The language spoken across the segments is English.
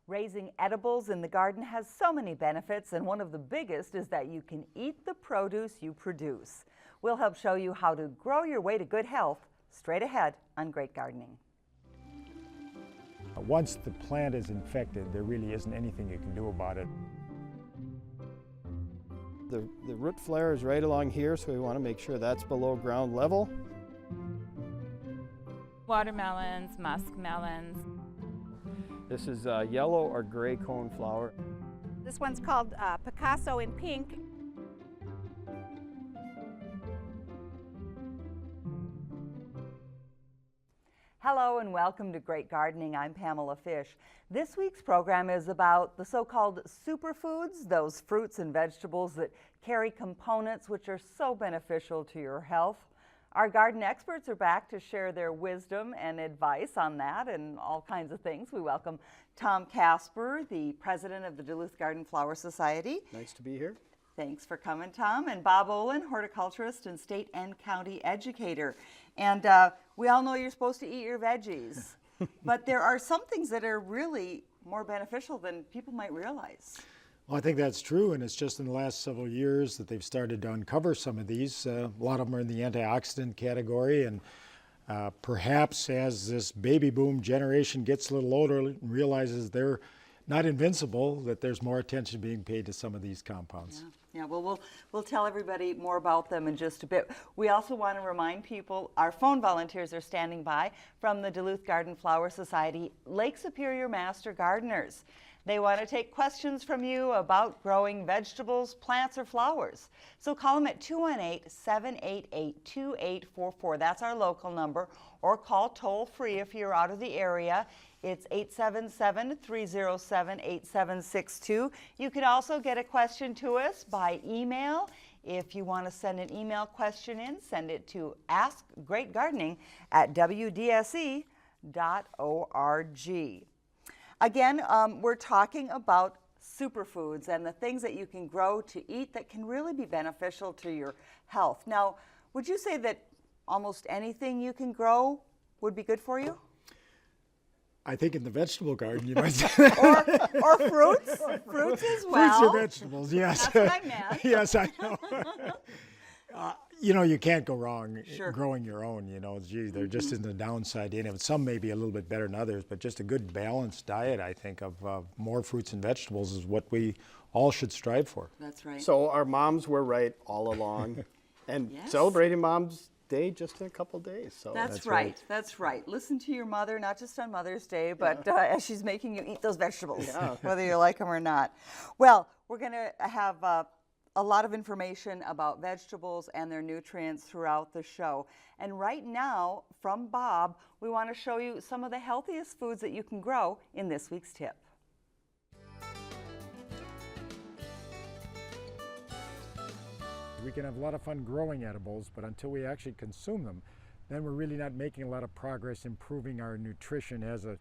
Raising edibles in the garden has so many benefits, and one of the biggest is that you can eat the produce you produce. We'll help show you how to grow your way to good health straight ahead on Great Gardening. Once the plant is infected, there really isn't anything you can do about it. The root flare is right along here, so we want to make sure that's below ground level. Watermelons, muskmelons. This is yellow or gray coneflower. This one's called Picasso in pink. Hello and welcome to Great Gardening. I'm Pamela Fish. This week's program is about the so-called superfoods, those fruits and vegetables that carry components which are so beneficial to your health. Our garden experts are back to share their wisdom and advice on that and all kinds of things. We welcome Tom Casper, the president of the Duluth Garden Flower Society. Nice to be here. Thanks for coming, Tom. And Bob Olin, horticulturist and state and county educator. And we all know you're supposed to eat your veggies, but there are some things that are really more beneficial than people might realize. Well, I think that's true, and it's just in the last several years that they've started to uncover some of these. A lot of them are in the antioxidant category, and perhaps as this baby boom generation gets a little older and realizes they're not invincible, that there's more attention being paid to some of these compounds. Yeah, well, we'll tell everybody more about them in just a bit. We also want to remind people, our phone volunteers are standing by from the Duluth Garden Flower Society, Lake Superior Master Gardeners. They want to take questions from you about growing vegetables, plants, or flowers. So call them at 218-788-2844. That's our local number. Or call toll free if you're out of the area. It's 877-307-8762. You can also get a question to us by email. If you want to send an email question in, send it to askgreatgardening@wdse.org. Again, we're talking about superfoods and the things that you can grow to eat that can really be beneficial to your health. Now, would you say that almost anything you can grow would be good for you? I think in the vegetable garden you might say that. or fruits? Fruits as well. Fruits or vegetables, yes. That's what I meant. Yes, I know. You know, you can't go wrong growing your own, you know. Gee, there just isn't a downside in it. Some may be a little bit better than others, but just a good balanced diet, I think, of more fruits and vegetables is what we all should strive for. That's right. So our moms were right all along, and celebrating Mom's Day just in a couple days. So That's right. That's right. Listen to your mother, not just on Mother's Day, but as she's making you eat those vegetables, whether you like them or not. Well, we're going to have a lot of information about vegetables and their nutrients throughout the show. And right now, from Bob, we want to show you some of the healthiest foods that you can grow in this week's tip. We can have a lot of fun growing edibles, but until we actually consume them, then we're really not making a lot of progress improving our nutrition as a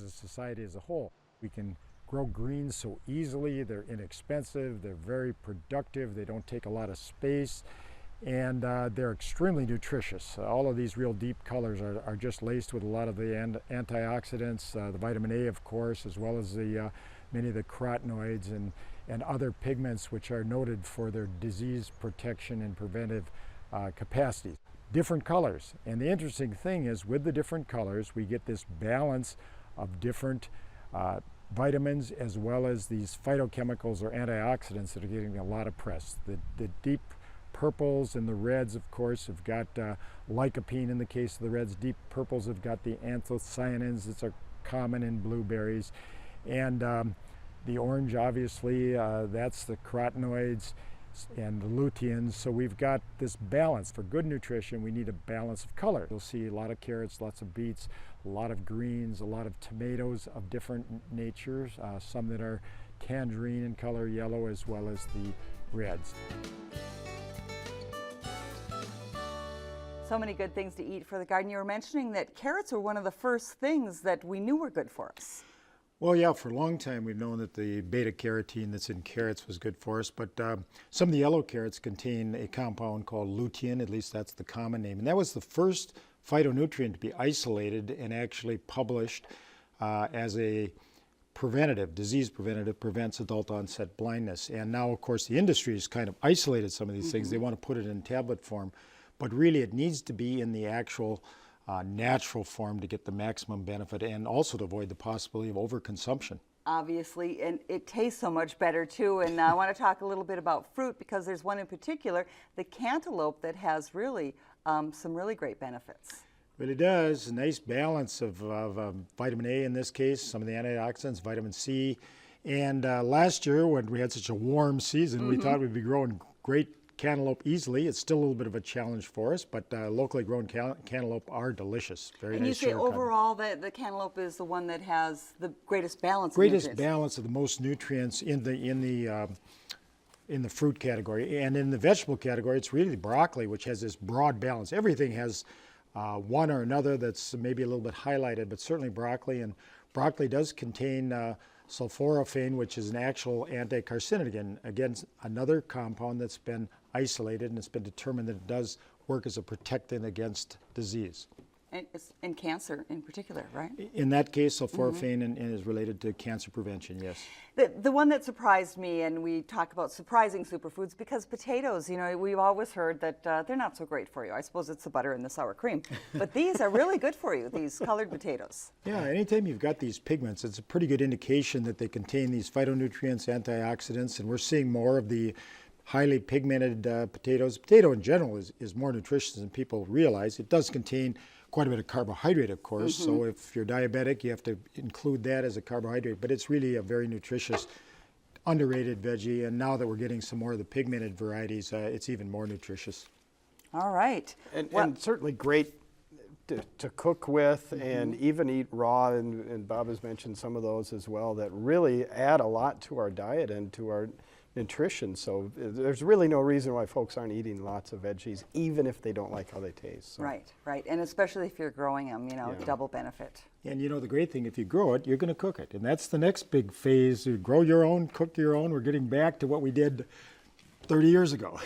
society as a whole. We can grow greens so easily, they're inexpensive, they're very productive, they don't take a lot of space, and they're extremely nutritious. All of these real deep colors are just laced with a lot of the antioxidants, the vitamin A, of course, as well as the many of the carotenoids and other pigments which are noted for their disease protection and preventive capacities. Different colors, and the interesting thing is with the different colors we get this balance of different vitamins as well as these phytochemicals or antioxidants that are getting a lot of press. The deep purples and the reds, of course, have got lycopene in the case of the reds. Deep purples have got the anthocyanins that are common in blueberries. And the orange, obviously, that's the carotenoids and the luteins. So we've got this balance. For good nutrition, we need a balance of color. You'll see a lot of carrots, lots of beets, a lot of greens, a lot of tomatoes of different natures, some that are tangerine in color, yellow, as well as the reds. So many good things to eat for the garden. You were mentioning that carrots were one of the first things that we knew were good for us. Well, yeah, for a long time we've known that the beta-carotene that's in carrots was good for us, but some of the yellow carrots contain a compound called lutein, at least that's the common name, and that was the first phytonutrient to be isolated and actually published as a preventative, disease preventative, prevents adult onset blindness. And now, of course, the industry has kind of isolated some of these things. They want to put it in tablet form, but really it needs to be in the actual natural form to get the maximum benefit and also to avoid the possibility of overconsumption. Obviously, and it tastes so much better too. And I want to talk a little bit about fruit because there's one in particular, the cantaloupe, that has really some really great benefits. Really does. A nice balance of vitamin A in this case, some of the antioxidants, vitamin C. And last year when we had such a warm season, we thought we'd be growing great cantaloupe easily. It's still a little bit of a challenge for us, but locally grown cantaloupe are delicious. Very and nice. You say overall that the cantaloupe is the one that has the greatest balance. Greatest balance of the most nutrients in the fruit category. And in the vegetable category, it's really broccoli, which has this broad balance. Everything has one or another that's maybe a little bit highlighted, but certainly broccoli. And broccoli does contain sulforaphane, which is an actual anti-carcinogen, again, another compound that's been isolated, and it's been determined that it does work as a protectant against disease. And cancer in particular, right? In that case, sulforaphane and is related to cancer prevention, yes. The one that surprised me, and we talk about surprising superfoods, because potatoes, you know, we've always heard that they're not so great for you. I suppose it's the butter and the sour cream. But these are really good for you, these colored potatoes. Yeah, anytime you've got these pigments, it's a pretty good indication that they contain these phytonutrients, antioxidants, and we're seeing more of the highly pigmented potatoes. Potato in general is more nutritious than people realize. It does contain quite a bit of carbohydrate, of course, so if you're diabetic, you have to include that as a carbohydrate, but it's really a very nutritious, underrated veggie, and now that we're getting some more of the pigmented varieties, it's even more nutritious. All right. And certainly great to cook with and even eat raw, and Bob has mentioned some of those as well that really add a lot to our diet and to our nutrition. So there's really no reason why folks aren't eating lots of veggies, even if they don't like how they taste. So. Right, right. And especially if you're growing them, you know, double benefit. And you know, the great thing, if you grow it, you're going to cook it. And that's the next big phase. You grow your own, cook your own. We're getting back to what we did 30 years ago.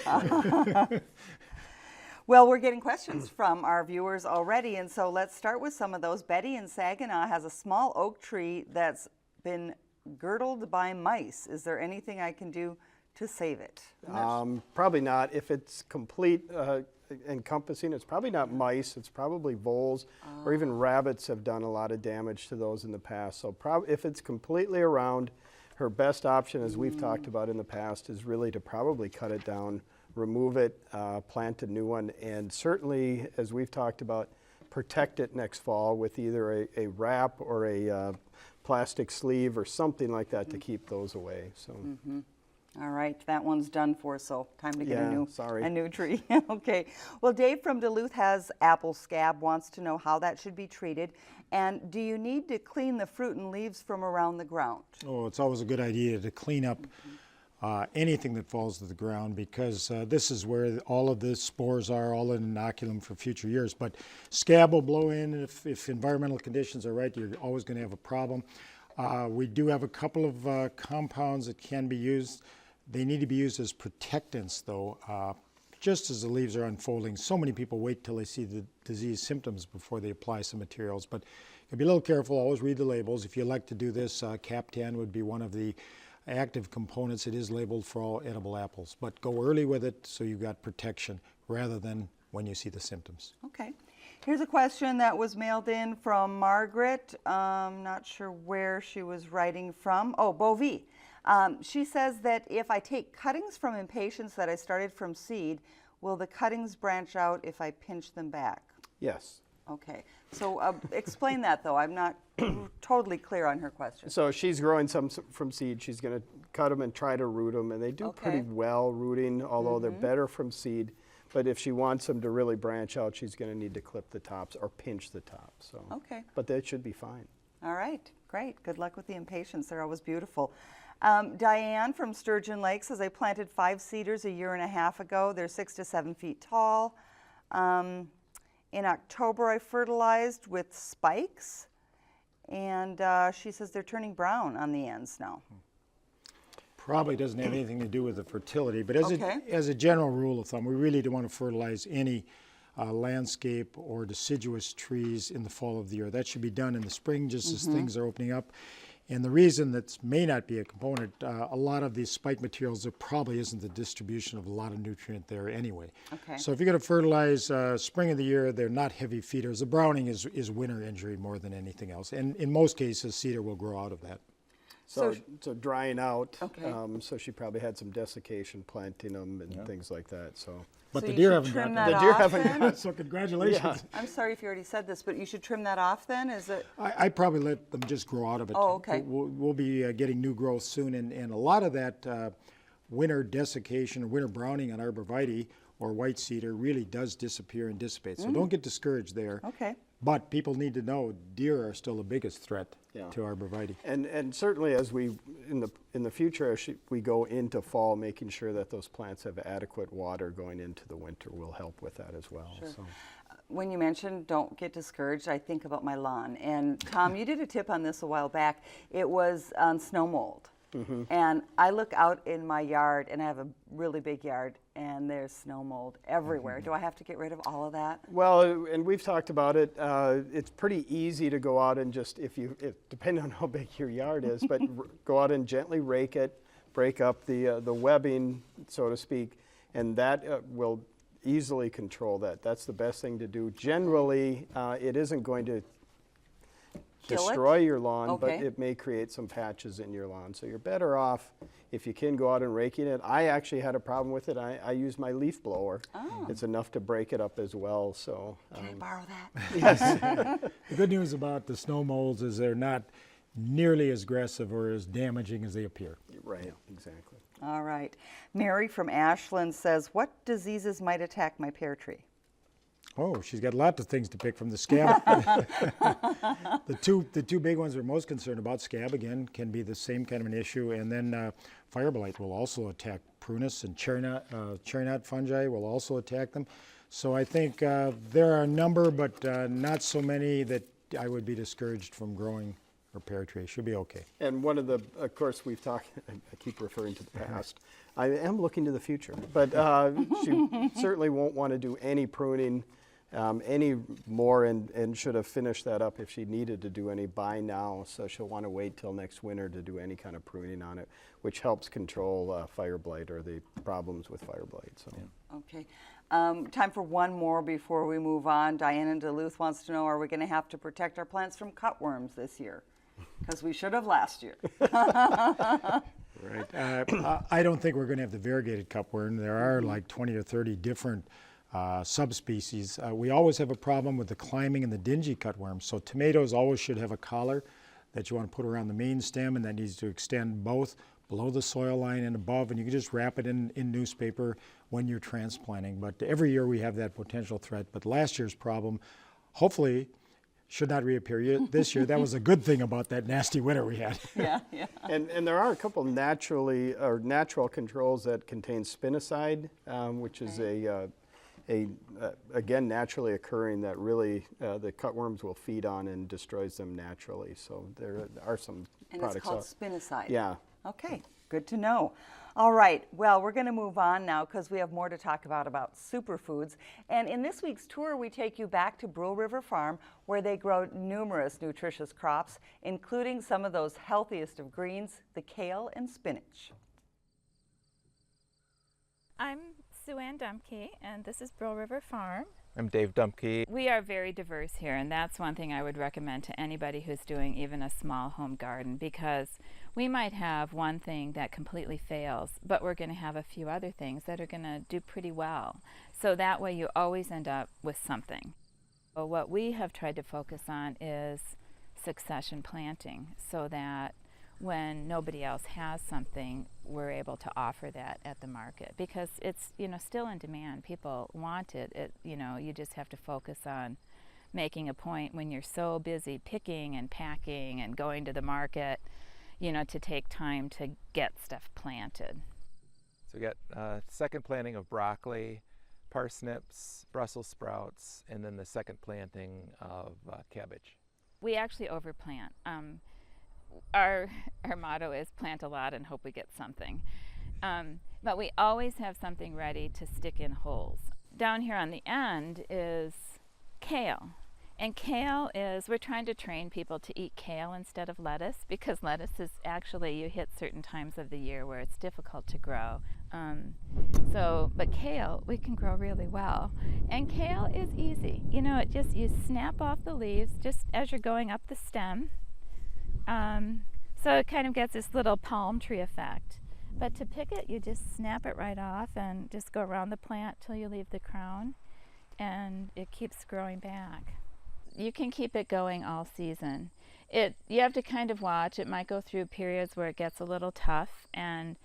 Well, we're getting questions from our viewers already, and so let's start with some of those. Betty in Saginaw has a small oak tree that's been girdled by mice. Is there anything I can do to save it? Probably not. If it's complete encompassing, it's probably not mice, it's probably voles, or even rabbits have done a lot of damage to those in the past. So if it's completely around, her best option, as we've talked about in the past, is really to probably cut it down, remove it, plant a new one, and certainly, as we've talked about, protect it next fall with either a wrap or a plastic sleeve or something like that to keep those away. So. All right, that one's done for, so time to get a new tree. Okay. Well, Dave from Duluth has apple scab, wants to know how that should be treated. And do you need to clean the fruit and leaves from around the ground? Oh, it's always a good idea to clean up anything that falls to the ground, because this is where all of the spores are, all an inoculum for future years. But scab will blow in, and if environmental conditions are right, you're always going to have a problem. We do have a couple of compounds that can be used. They need to be used as protectants, though. Just as the leaves are unfolding, so many people wait till they see the disease symptoms before they apply some materials. But you can be a little careful, always read the labels. If you like to do this, Cap-10 would be one of the active components. It is labeled for all edible apples, but go early with it so you've got protection rather than when you see the symptoms. Okay. Here's a question that was mailed in from Margaret. Not sure where she was writing from. Oh, Bovie. She says that if I take cuttings from impatiens that I started from seed, will the cuttings branch out if I pinch them back? Yes. Okay. So explain that, though. I'm not totally clear on her question. So she's growing some from seed. She's going to cut them and try to root them, and they do pretty well rooting, although they're better from seed. But if she wants them to really branch out, she's going to need to clip the tops or pinch the tops. So. Okay. But that should be fine. All right. Great. Good luck with the impatiens. They're always beautiful. Diane from Sturgeon Lake says, I planted 5 cedars a year and a half ago. They're 6 to 7 feet tall. In October, I fertilized with spikes, and she says they're turning brown on the ends now. Probably doesn't have anything to do with the fertility, but as a general rule of thumb, we really don't want to fertilize any landscape or deciduous trees in the fall of the year. That should be done in the spring, just as things are opening up. And the reason that may not be a component, a lot of these spike materials, there probably isn't the distribution of a lot of nutrient there anyway. Okay. So if you're going to fertilize spring of the year, they're not heavy feeders. The browning is winter injury more than anything else. And in most cases, cedar will grow out of that. So drying out. Okay. So she probably had some desiccation planting them and things like that. So. But So the you deer should haven't trim got that that. The deer off haven't then? got. So congratulations. Yeah. I'm sorry if you already said this, but you should trim that off then? Is it? I probably let them just grow out of it. Oh, okay. We'll be getting new growth soon, and a lot of that winter desiccation or winter browning on arborvitae or white cedar really does disappear and dissipate. So don't get discouraged there. Okay. But people need to know deer are still the biggest threat Yeah. to arborvitae. And certainly as we in the future as we go into fall, making sure that those plants have adequate water going into the winter will help with that as well. Sure. So. When you mentioned don't get discouraged, I think about my lawn. And Tom, you did a tip on this a while back. It was on snow mold. And I look out in my yard, and I have a really big yard, and there's snow mold everywhere. Do I have to get rid of all of that? Well, and we've talked about it. It's pretty easy to go out and just, depending on how big your yard is, but go out and gently rake it, break up the webbing, so to speak, and that will easily control that. That's the best thing to do. Generally, it isn't going to Kill it? destroy your lawn, but Okay. it may create some patches in your lawn. So you're better off if you can go out and raking it. I actually had a problem with it. I use my leaf blower. Oh. It's enough to break it up as well. So Can I borrow that? yes. The good news about the snow molds is they're not nearly as aggressive or as damaging as they appear. Right, exactly. All right. Mary from Ashland says, what diseases might attack my pear tree? Oh, she's got lots of things to pick from the scab. The two big ones we're most concerned about, scab again, can be the same kind of an issue, and then fire blight will also attack prunus, and cherry knot fungi will also attack them. So I think there are a number, but not so many that I would be discouraged from growing her pear tree. Should be okay. And one of of course, we've talked, I keep referring to the past. I am looking to the future, but she certainly won't want to do any pruning any more and should have finished that up if she needed to do any by now. So she'll want to wait till next winter to do any kind of pruning on it, which helps control fire blight or the problems with fire blight. So. Yeah. Okay. Time for one more before we move on. Diane in Duluth wants to know, are we going to have to protect our plants from cutworms this year? Because we should have last year. Right. I don't think we're going to have the variegated cutworm. There are like 20 or 30 different subspecies. We always have a problem with the climbing and the dingy cutworm. So tomatoes always should have a collar that you want to put around the main stem, and that needs to extend both below the soil line and above, and you can just wrap it in newspaper when you're transplanting. But every year we have that potential threat. But last year's problem, hopefully, should not reappear this year. That was a good thing about that nasty winter we had. Yeah, yeah. And there are a couple natural controls that contain spinoside, which is again naturally occurring that really the cutworms will feed on and destroys them naturally. So there are some And products. it's called spinoside. Yeah. Okay, good to know. All right, well, we're going to move on now because we have more to talk about superfoods. And in this week's tour, we take you back to Brule River Farm, where they grow numerous nutritious crops, including some of those healthiest of greens, the kale and spinach. I'm Sue Ann Dumke, and this is Brule River Farm. I'm Dave Dumke. We are very diverse here, and that's one thing I would recommend to anybody who's doing even a small home garden, because we might have one thing that completely fails, but we're going to have a few other things that are going to do pretty well. So that way you always end up with something. Well, what we have tried to focus on is succession planting, so that when nobody else has something, we're able to offer that at the market, because it's, still in demand. People want it. You just have to focus on making a point when you're so busy picking and packing and going to the market, to take time to get stuff planted. So we got second planting of broccoli, parsnips, Brussels sprouts, and then the second planting of cabbage. We actually overplant. Our motto is plant a lot and hope we get something. But we always have something ready to stick in holes. Down here on the end is kale. And kale is, we're trying to train people to eat kale instead of lettuce, because lettuce is actually, you hit certain times of the year where it's difficult to grow. But kale, we can grow really well. And kale is easy. You know, you snap off the leaves just as you're going up the stem. So it kind of gets this little palm tree effect. But to pick it, you just snap it right off and just go around the plant till you leave the crown, and it keeps growing back. You can keep it going all season. You have to kind of watch. It might go through periods where it gets a little tough, and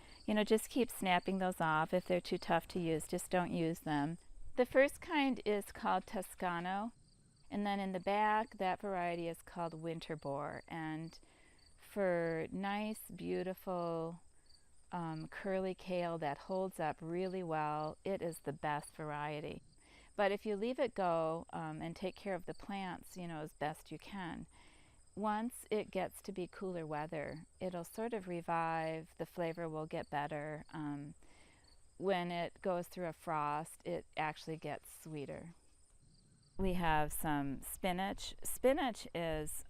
just keep snapping those off. If they're too tough to use, just don't use them. The first kind is called Toscano, and then in the back, that variety is called Winter Boar. And for nice, beautiful, curly kale that holds up really well, it is the best variety. But if you leave it go and take care of the plants, as best you can, once it gets to be cooler weather, it'll sort of revive, the flavor will get better. When it goes through a frost, it actually gets sweeter. We have some spinach. Spinach is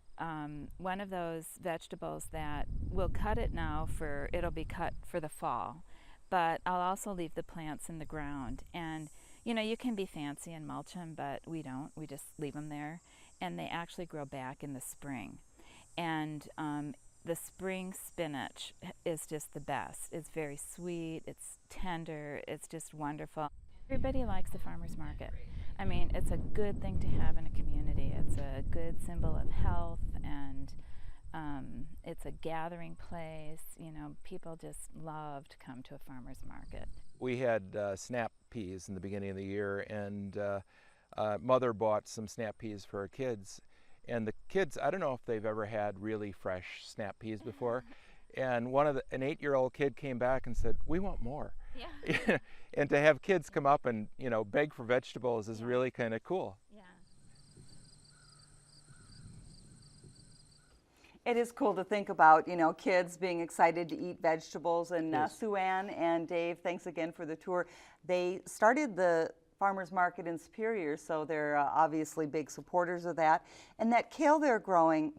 one of those vegetables that we'll cut it now it'll be cut for the fall, but I'll also leave the plants in the ground. And you can be fancy and mulch them, but we don't. We just leave them there, and they actually grow back in the spring. And the spring spinach is just the best. It's very sweet, it's tender, it's just wonderful. Everybody likes the farmer's market. I mean, it's a good thing to have in a community. It's a good symbol of health, and it's a gathering place. People just love to come to a farmer's market. We had snap peas in the beginning of the year, and mother bought some snap peas for her kids. And the kids, I don't know if they've ever had really fresh snap peas before. And an 8-year-old kid came back and said, "We want more." Yeah. And to have kids come up and beg for vegetables is really kind of cool. Yeah. It is cool to think about, kids being excited to eat vegetables. And Sue Ann and Dave, thanks again for the tour. They started the farmers market in Superior, so they're obviously big supporters of that. And that kale they're growing,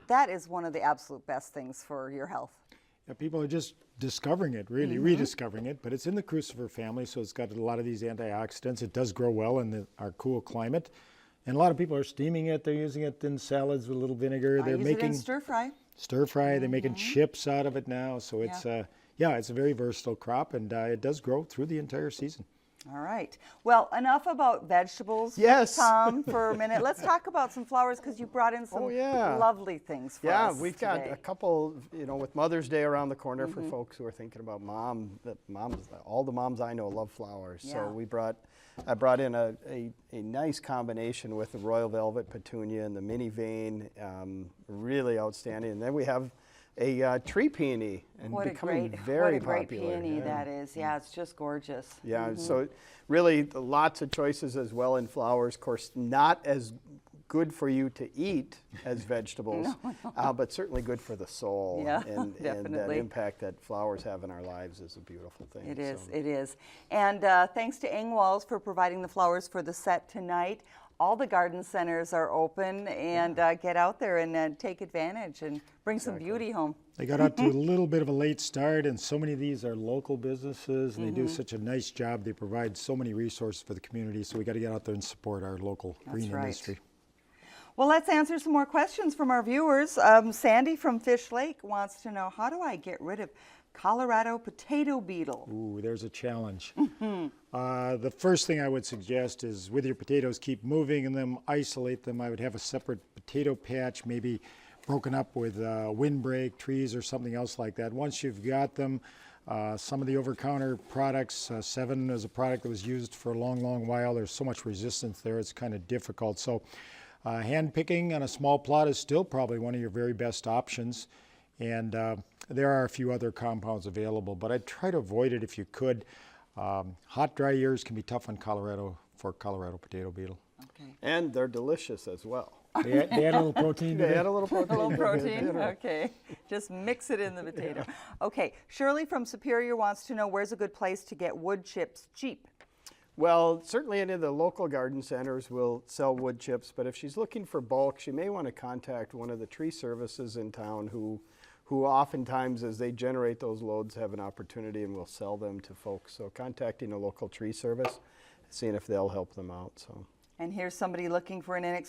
that is one of the absolute best things for your health. Yeah, people are just discovering it, really rediscovering it, but it's in the crucifer family, so it's got a lot of these antioxidants. It does grow well in our cool climate. And a lot of people are steaming it. They're using it in salads with a little vinegar. They're making it in stir fry. Stir fry. They're making chips out of it now. So it's it's a very versatile crop, and it does grow through the entire season. All right. Well, enough about vegetables, Tom, for a minute. Let's talk about some flowers, because you brought in some lovely things for us. Yeah, we've got a couple, with Mother's Day around the corner for folks who are thinking about all the moms I know love flowers. Yeah. So I brought in a nice combination with the Royal Velvet Petunia and the Mini Vein, really outstanding. And then we have a tree peony, and becoming very popular. What a great peony that is. Yeah, it's just gorgeous. Yeah, so really lots of choices as well in flowers. Of course, not as good for you to eat as vegetables, but certainly good for the soul. Yeah, and definitely. that impact that flowers have in our lives is a beautiful thing. It is. And thanks to Engwalls for providing the flowers for the set tonight. All the garden centers are open, and get out there and take advantage and bring some beauty home. They got out to a little bit of a late start, and so many of these are local businesses, and they do such a nice job. They provide so many resources for the community, so we got to get out there and support our local green industry. Well, let's answer some more questions from our viewers. Sandy from Fish Lake wants to know, how do I get rid of Colorado potato beetle? Ooh, there's a challenge. The first thing I would suggest is, with your potatoes, keep moving and then isolate them. I would have a separate potato patch, maybe broken up with windbreak, trees, or something else like that. Once you've got them, some of the over-counter products, 7 is a product that was used for a long, long while. There's so much resistance there, it's kind of difficult. So hand picking on a small plot is still probably one of your very best options. And there are a few other compounds available, but I'd try to avoid it if you could. Hot, dry years can be tough on Colorado potato beetle. Okay. And they're delicious as well. They add a little protein to it. They add a little protein. A little protein, okay. Just mix it in the potato. Okay, Shirley from Superior wants to know, where's a good place to get wood chips cheap? Well, certainly any of the local garden centers will sell wood chips, but if she's looking for bulk, she may want to contact one of the tree services in town who oftentimes, as they generate those loads, have an opportunity and will sell them to folks. So contacting a local tree service, seeing if they'll help them out. So. And here's somebody looking for an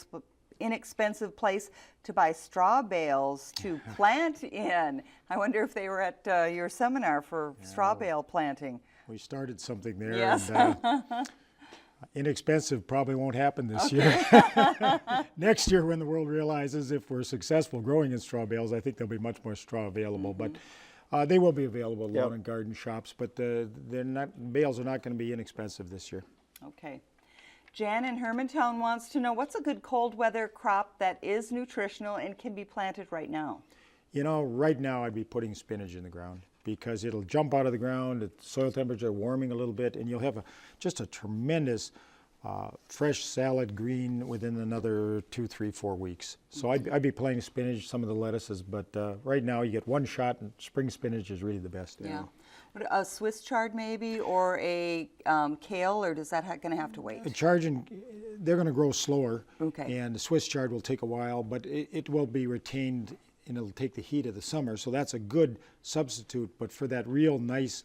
inexpensive place to buy straw bales to plant in. I wonder if they were at your seminar for straw bale planting. We started something there. Yes. And, inexpensive probably won't happen this year. Next year, when the world realizes if we're successful growing in straw bales, I think there'll be much more straw available. But they will be available at lawn and garden shops. But bales are not going to be inexpensive this year. Okay. Jan in Hermantown wants to know, what's a good cold weather crop that is nutritional and can be planted right now? You know, right now I'd be putting spinach in the ground because it'll jump out of the ground, the soil temperature warming a little bit, and you'll have just a tremendous fresh salad green within another 2, 3, 4 weeks. So I'd be planting spinach, some of the lettuces, but right now you get one shot, and spring spinach is really the best. Yeah. What, a Swiss chard maybe, or a kale, or does that going to have to wait? The chard, they're going to grow slower, okay. And the Swiss chard will take a while, but it will be retained, and it'll take the heat of the summer, so that's a good substitute. But for that real nice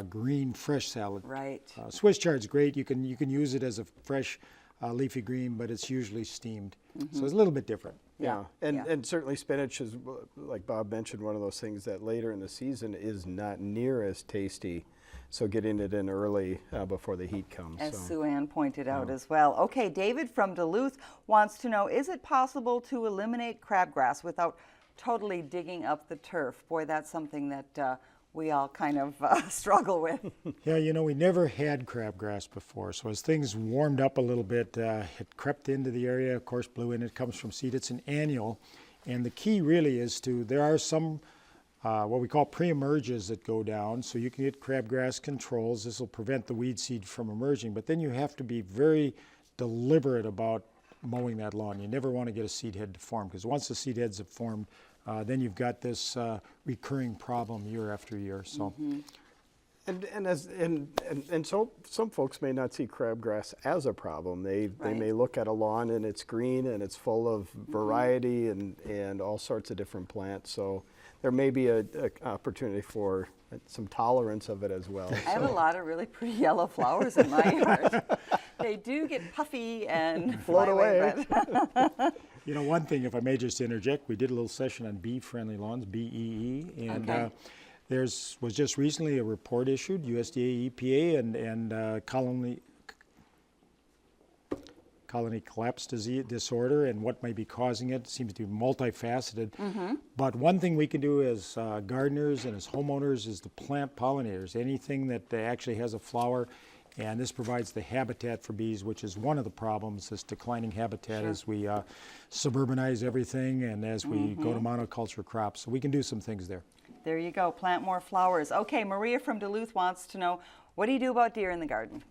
green fresh salad, right? Swiss chard's great. You can use it as a fresh leafy green, but it's usually steamed, so it's a little bit different. Yeah, and certainly spinach is, like Bob mentioned, one of those things that later in the season is not near as tasty. So getting it in early before the heat comes. As Sue Ann pointed out as well. Okay, David from Duluth wants to know, is it possible to eliminate crabgrass without totally digging up the turf? Boy, that's something that we all kind of struggle with. Yeah, you know, we never had crabgrass before, so as things warmed up a little bit, it crept into the area, of course blew in. It comes from seed. It's an annual, and the key really is there are some what we call pre-emerges that go down, so you can get crabgrass controls. This will prevent the weed seed from emerging, but then you have to be very deliberate about mowing that lawn. You never want to get a seed head to form, because once the seed heads have formed, then you've got this recurring problem year after year. So, and so some folks may not see crabgrass as a problem. They may look at a lawn and it's green and it's full of variety and all sorts of different plants. So there may be a opportunity for some tolerance of it as well. I have a lot of really pretty yellow flowers in my yard. They do get puffy and float away. You know, one thing, if I may just interject, we did a little session on bee-friendly lawns, BEE, and was just recently a report issued, USDA, EPA, and colony collapse disorder and what might be causing it. It seems to be multifaceted. But one thing we can do as gardeners and as homeowners is to plant pollinators, anything that actually has a flower. And this provides the habitat for bees, which is one of the problems, this declining habitat as we suburbanize everything and as we go to monoculture crops. So we can do some things there. There you go, plant more flowers. Okay, Maria from Duluth wants to know, what do you do about deer in the garden?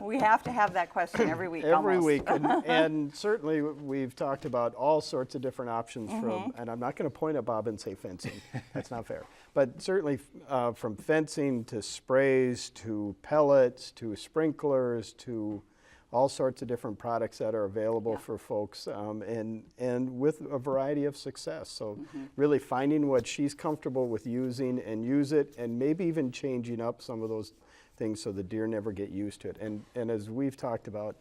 We have to have that question every week. Every week, and certainly we've talked about all sorts of different options from, and I'm not going to point at Bob and say fencing, that's not fair, but certainly from fencing to sprays to pellets to sprinklers to all sorts of different products that are available for folks, and with a variety of success. So really finding what she's comfortable with using and use it, and maybe even changing up some of those things so the deer never get used to it. And as we've talked about,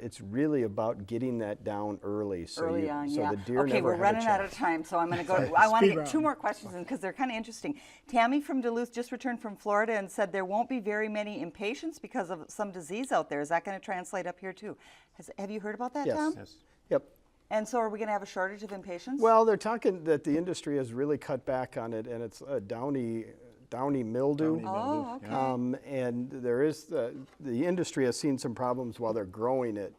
it's really about getting that down early. So the deer okay, we're running out of time, so I'm going to go. I want to get 2 more questions in because they're kind of interesting. Tammy from Duluth just returned from Florida and said there won't be very many impatiens because of some disease out there. Is that going to translate up here too? Have you heard about that, Tom? Yes. Yep. And so are we going to have a shortage of impatiens? Well, they're talking that the industry has really cut back on it, and it's a downy mildew. Oh, okay. And there is the industry has seen some problems while they're growing it.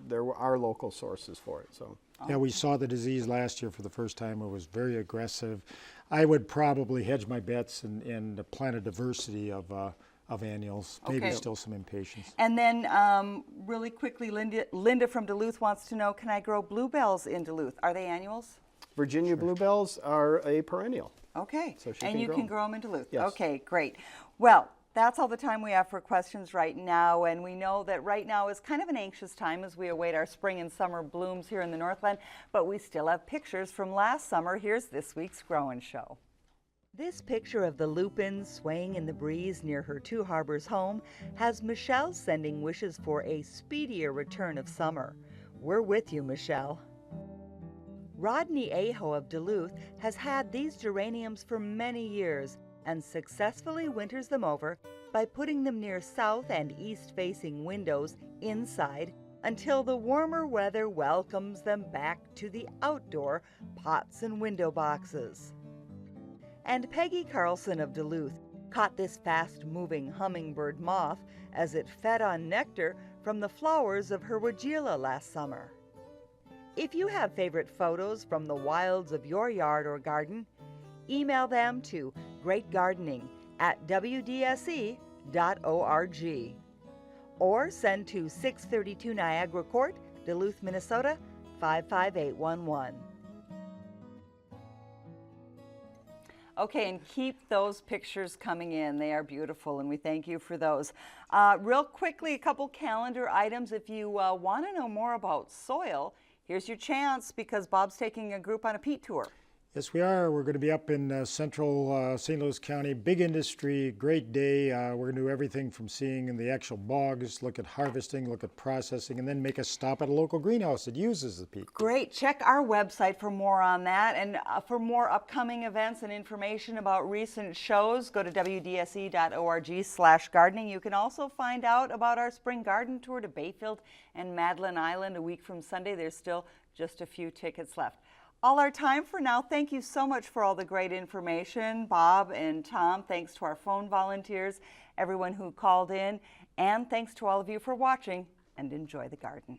There are local sources for it. So yeah, we saw the disease last year for the first time. It was very aggressive. I would probably hedge my bets and plant a diversity of annuals. Maybe still some impatiens. And then really quickly, Linda from Duluth wants to know, can I grow bluebells in Duluth? Are they annuals? Virginia bluebells are a perennial. Okay, so and you can grow them in Duluth. Yes. Okay, great. Well, That's all the time we have for questions right now, and we know that right now is kind of an anxious time as we await our spring and summer blooms here in the Northland, but we still have pictures from last summer. Here's this week's Grow and Show. This picture of the lupins swaying in the breeze near her Two Harbors home has Michelle sending wishes for a speedier return of summer. We're with you, Michelle. Rodney Aho of Duluth has had these geraniums for many years and successfully winters them over by putting them near south and east-facing windows inside until the warmer weather welcomes them back to the outdoor pots and window boxes. And Peggy Carlson of Duluth caught this fast-moving hummingbird moth as it fed on nectar from the flowers of her weigela last summer. If you have favorite photos from the wilds of your yard or garden, email them to greatgardening@wdse.org or send to 632 Niagara Court, Duluth, Minnesota 55811. Okay, and keep those pictures coming in. They are beautiful, and we thank you for those. Real quickly, a couple calendar items. If you want to know more about soil, here's your chance because Bob's taking a group on a peat tour. Yes, we are. We're going to be up in central St. Louis County. Big industry, great day. We're going to do everything from seeing in the actual bogs, look at harvesting, look at processing, and then make a stop at a local greenhouse that uses the peat. Great. Check our website for more on that. And for more upcoming events and information about recent shows, go to wdse.org/gardening. You can also find out about our spring garden tour to Bayfield and Madeline Island a week from Sunday. There's still just a few tickets left. All our time for now. Thank you so much for all the great information, Bob and Tom. Thanks to our phone volunteers, everyone who called in, and thanks to all of you for watching, and enjoy the garden.